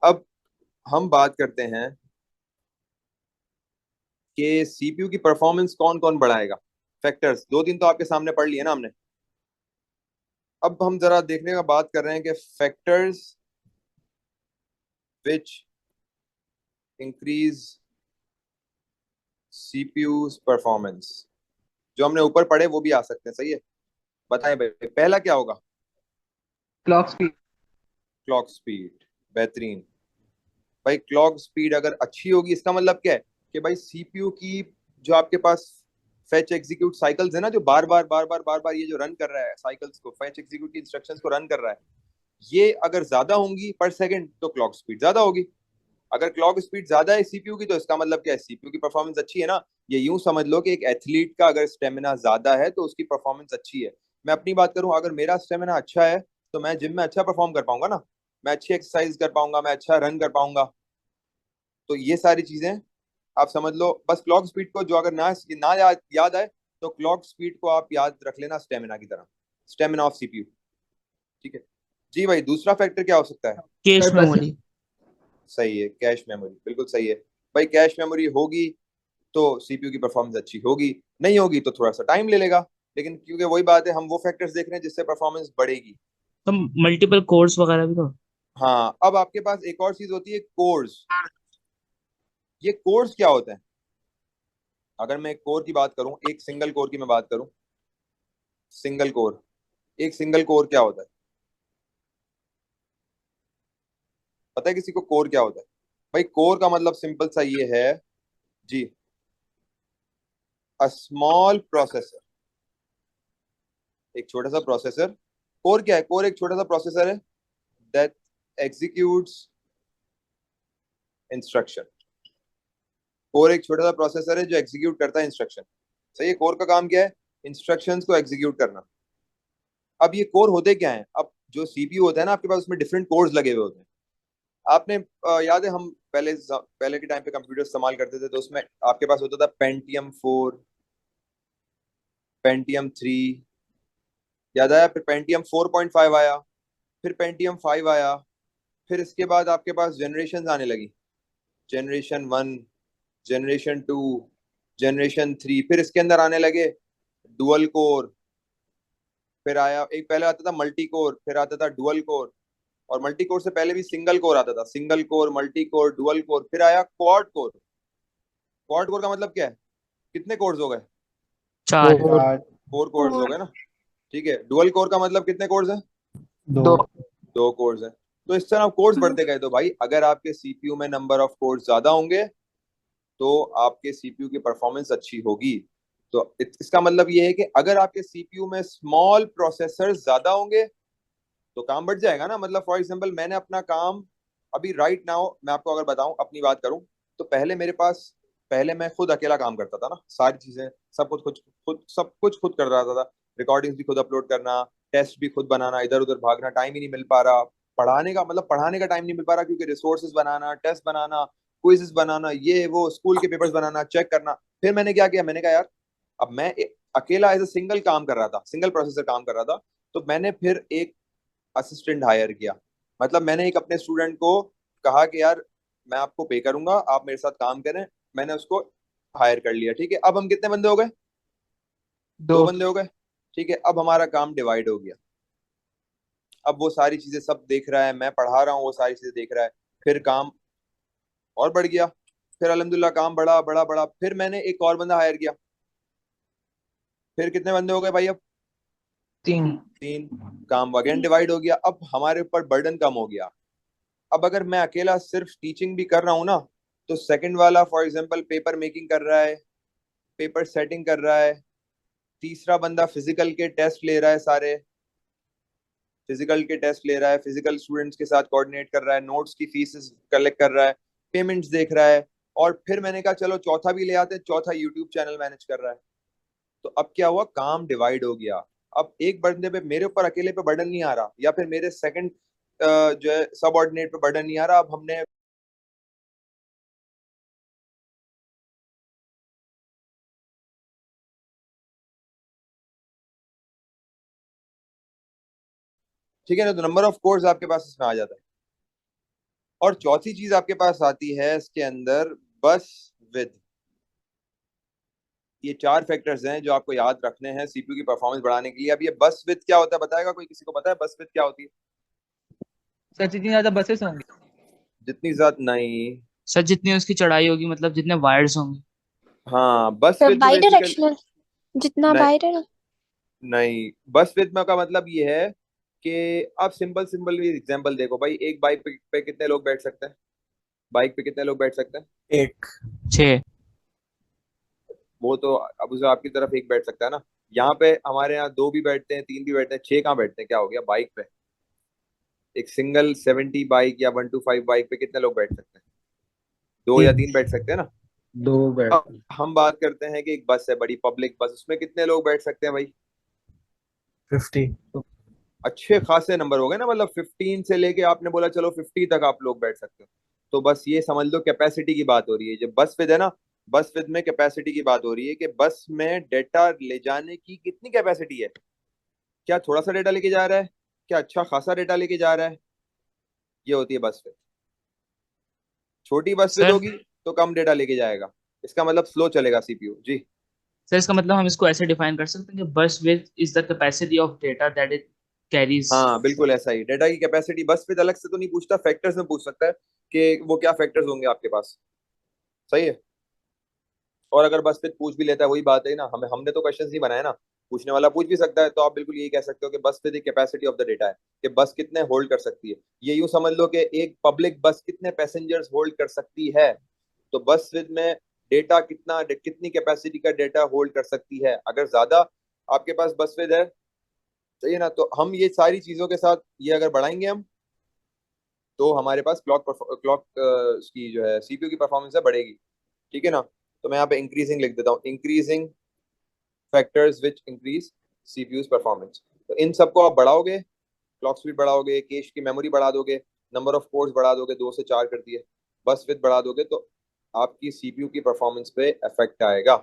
अब हम बात करते हैं कि सीपीयू की परफॉर्मेंस कौन कौन बढ़ाएगा। फैक्टर्स दो तीन तो आपके सामने पढ़ लिए ना हमने। अब हम जरा देखने का बात कर रहे हैं कि factors which increase CPU performance. जो हमने ऊपर पढ़े वो भी आ सकते हैं, सही है। बताएं भाई, पहला क्या होगा? Clock speed. Clock speed. बेहतरीन। भाई क्लॉक स्पीड अगर अच्छी होगी इसका मतलब क्या है कि भाई सीपीयू की जो आपके पास फेच एग्जीक्यूट साइकिल्स है ना, जो बार बार ये जो रन कर रहा है साइकिल्स को, फेच एग्जीक्यूट की इंस्ट्रक्शंस को रन कर रहा है, ये अगर ज्यादा होंगी पर सेकंड तो क्लॉक स्पीड ज्यादा होगी। अगर क्लॉक स्पीड ज्यादा है सीपीयू की तो इसका मतलब क्या है, सीपीयू की परफॉर्मेंस अच्छी है ना। ये यूं समझ लो कि एक एथलीट का अगर स्टेमिना ज्यादा है तो उसकी परफॉर्मेंस अच्छी है। मैं अपनी बात करूं, अगर मेरा स्टेमिना अच्छा है तो मैं जिम में अच्छा परफॉर्म कर पाऊंगा ना। मैं अच्छी एक्सरसाइज कर पाऊंगा, मैं अच्छा रन कर पाऊंगा। तो ये सारी चीजें आप समझ लो। बस क्लॉक स्पीड को जो अगर ना याद आए तो क्लॉक स्पीड को आप याद रख लेना स्टेमिना की तरह। Stamina of CPU. ठीक है। जी भाई, दूसरा फैक्टर क्या हो सकता है? Cache memory. सही है, कैश मेमोरी, बिल्कुल सही है। भाई कैश मेमोरी होगी तो सीपीयू की परफॉर्मेंस अच्छी होगी। नहीं होगी तो थोड़ा सा टाइम ले लेगा। लेकिन क्योंकि वही बात है, हम वो फैक्टर्स देख रहे हैं जिससे परफॉर्मेंस बढ़ेगी। तो मल्टीपल कोर्स वगैरह भी तो। हाँ, अब आपके पास एक और चीज होती है, कोर्स। ये कोर्स क्या होते हैं? अगर मैं एक कोर की बात करूं, एक सिंगल कोर की मैं बात करूं, सिंगल कोर, एक सिंगल कोर क्या होता है? पता है किसी को कोर क्या होता है? भाई कोर का मतलब सिंपल सा ये है जी, अ स्मॉल प्रोसेसर। एक छोटा सा प्रोसेसर। कोर क्या है? कोर एक छोटा सा प्रोसेसर है दैट एग्जीक्यूट्स इंस्ट्रक्शन। कोर एक छोटा सा प्रोसेसर है जो एग्जीक्यूट करता है इंस्ट्रक्शन। सही है। कोर का काम क्या है? इंस्ट्रक्शंस को एग्जीक्यूट करना। अब ये कोर होते क्या है? अब जो सीपीयू होता है ना आपके पास, उसमें डिफरेंट कोर्स लगे हुए होते हैं। आपने याद है हम पहले के टाइम पे कंप्यूटर इस्तेमाल करते थे तो उसमें आपके पास होता था पेंटियम 4, पेंटियम 3। याद आया? फिर पेंटियम 4.5 आया, फिर पेंटियम 5 आया। फिर इसके बाद आपके पास जनरेशन आने लगी। Generation 1, generation 2, generation 3। फिर इसके अंदर आने लगे डुअल कोर। फिर आया एक, पहले आता था मल्टी कोर, फिर आता था डुअल कोर। और मल्टी कोर से पहले भी सिंगल कोर आता था, single core, multi core, dual core. फिर आया क्वाड कोर। क्वाड कोर का मतलब क्या है? कितने कोर्स हो गए? चार। चार। 4 कोर्स हो गए ना। ठीक है। डुअल कोर का मतलब कितने कोर्स हैं? दो। दो। 2 कोर्स हैं। तो इस तरह कोर्स बढ़ते गए तो भाई अगर आपके सीपीयू में नंबर ऑफ कोर्स ज्यादा होंगे तो आपके सीपीयू की परफॉर्मेंस अच्छी होगी। तो इसका मतलब ये है कि अगर आपके सीपीयू में स्मॉल प्रोसेसर ज्यादा होंगे तो काम बढ़ जाएगा ना। मतलब फॉर एग्जांपल मैंने अपना काम अभी राइट नाउ, मैं आपको अगर बताऊं, अपनी बात करूं, तो पहले मैं खुद अकेला काम करता था ना, सारी चीजें सब कुछ खुद खुद सब कुछ खुद कर रहा था। रिकॉर्डिंग्स भी खुद अपलोड करना, टेस्ट भी खुद बनाना, इधर उधर भागना, टाइम ही नहीं मिल पा रहा। पढ़ाने का टाइम नहीं मिल पा रहा क्योंकि रिसोर्सेज बनाना, टेस्ट बनाना, क्विजेस बनाना, ये वो स्कूल के पेपर्स बनाना, चेक करना। फिर मैंने क्या किया, मैंने कहा यार अब मैं अकेला एज ए सिंगल काम कर रहा था, सिंगल प्रोसेसर काम कर रहा था। तो मैंने फिर एक असिस्टेंट हायर किया। मतलब मैंने एक अपने स्टूडेंट को कहा कि यार मैं आपको पे करूंगा, आप मेरे साथ काम करें। मैंने उसको हायर कर लिया। ठीक है। अब हम कितने बंदे हो गए? दो। 2 बंदे हो गए। ठीक है। अब हमारा काम डिवाइड हो गया। अब वो सारी चीजें सब देख रहा है, मैं पढ़ा रहा हूँ, वो सारी चीजें देख रहा है। फिर काम और बढ़ गया। फिर अल्हम्दुलिल्लाह काम बढ़ा बढ़ा बढ़ा, फिर मैंने एक और बंदा हायर किया। फिर कितने बंदे हो गए भाई अब? तीन। 3। काम अगेन डिवाइड हो गया, अब हमारे ऊपर बर्डन कम हो गया। अब अगर मैं अकेला सिर्फ टीचिंग भी कर रहा हूँ ना, तो सेकंड वाला फॉर एग्जांपल पेपर मेकिंग कर रहा है, पेपर सेटिंग कर रहा है। तीसरा बंदा फिजिकल के टेस्ट ले रहा है, सारे फिजिकल के टेस्ट ले रहा है, फिजिकल स्टूडेंट्स के साथ कोऑर्डिनेट कर रहा है, नोट्स की फीस कलेक्ट कर रहा है, पेमेंट्स देख रहा है। और फिर मैंने कहा चलो चौथा भी ले आते हैं, चौथा यूट्यूब चैनल मैनेज कर रहा है। तो अब क्या हुआ, काम डिवाइड हो गया। अब एक बंदे पे, मेरे ऊपर अकेले पे बर्डन नहीं आ रहा, या फिर मेरे सेकंड जो है सबऑर्डिनेट पे बर्डन नहीं आ रहा। अब हमने, ठीक है ना, तो नंबर ऑफ कोर्स आपके पास इसमें आ जाता है। और चौथी चीज आपके पास आती है इसके अंदर, बस विद। ये चार फैक्टर्स हैं जो आपको याद रखने हैं सीपीयू की परफॉर्मेंस बढ़ाने के लिए। अब ये बस विद क्या होता है बताएगा कोई? किसी को पता है बस विद क्या होती है? सर जितनी ज्यादा बसेस होंगी। जितनी ज्यादा नहीं। सर जितनी उसकी चढ़ाई होगी, मतलब जितने वायर्स होंगे। हाँ, बस तो विद में बाई बेसिकली डायरेक्शनल, जितना नहीं, बाई डायरेक्शनल। नहीं, बस विद में का मतलब ये है कि आप सिंपल सिंपल एग्जांपल देखो भाई, एक बाइक पे कितने लोग बैठ सकते हैं? बाइक पे कितने लोग बैठ सकते हैं? एक। 6। वो तो अब उसे आपकी तरफ एक बैठ सकता है ना। यहाँ पे हमारे यहाँ दो भी बैठते हैं, तीन भी बैठते हैं, छह कहाँ बैठते हैं? क्या हो गया बाइक पे? एक सिंगल 70 बाइक या 125 बाइक पे कितने लोग बैठ सकते हैं? दो या तीन। तीन बैठ सकते हैं ना। दो बैठ। अब हम बात करते हैं कि एक बस है, बड़ी पब्लिक बस, उसमें कितने लोग बैठ सकते हैं भाई? 50। अच्छे खासे नंबर हो गए ना, मतलब 15 से लेके आपने बोला चलो 50 तक आप लोग बैठ सकते हो। तो बस ये समझ लो कैपेसिटी की बात हो रही है। जब बस विद है ना, बस विद में कैपेसिटी की बात हो रही है कि बस में डेटा ले जाने की कितनी कैपेसिटी है। क्या थोड़ा सा डेटा लेके जा रहा है, क्या अच्छा खासा डेटा लेके जा रहा है? ये होती है बस विद। छोटी बस विद सर होगी तो कम डेटा लेके जाएगा, इसका मतलब स्लो चलेगा सीपीयू जी। सर इसका मतलब हम इसको ऐसे डिफाइन कर सकते हैं कि बस with is the capacity of data that it carries. हाँ बिल्कुल ऐसा ही, डेटा की कैपेसिटी बस विद अलग से तो नहीं पूछता, फैक्टर्स में पूछ सकता है कि वो क्या फैक्टर्स होंगे आपके पास। सही है। और अगर बस फिर पूछ भी लेता है, वही बात है ना, हमने तो क्वेश्चन नहीं बनाए ना, पूछने वाला पूछ भी सकता है। तो आप बिल्कुल यही कह सकते हो कि बस फिर कैपेसिटी ऑफ द डेटा है कि बस कितने होल्ड कर सकती है। ये यूं समझ लो कि एक पब्लिक बस कितने पैसेंजर्स होल्ड कर सकती है। तो बस विद में डेटा कितना, कितनी कैपेसिटी का डेटा होल्ड कर सकती है। अगर ज्यादा आपके पास बस विद है, सही है ना, तो हम ये सारी चीजों के साथ ये अगर बढ़ाएंगे हम, तो हमारे पास क्लॉक की जो है सीपीयू की परफॉर्मेंस है बढ़ेगी। ठीक है ना। तो मैं यहाँ पे इंक्रीजिंग लिख देता हूँ, increasing factors which increase CPUs performance. तो इन सबको आप बढ़ाओगे, क्लॉक स्पीड बढ़ाओगे, कैश की मेमोरी बढ़ा दोगे, नंबर ऑफ कोर्स बढ़ा दोगे, 2 से 4 कर दिए, बस विद बढ़ा दोगे, तो आपकी सीपीयू की परफॉर्मेंस पे इफेक्ट आएगा।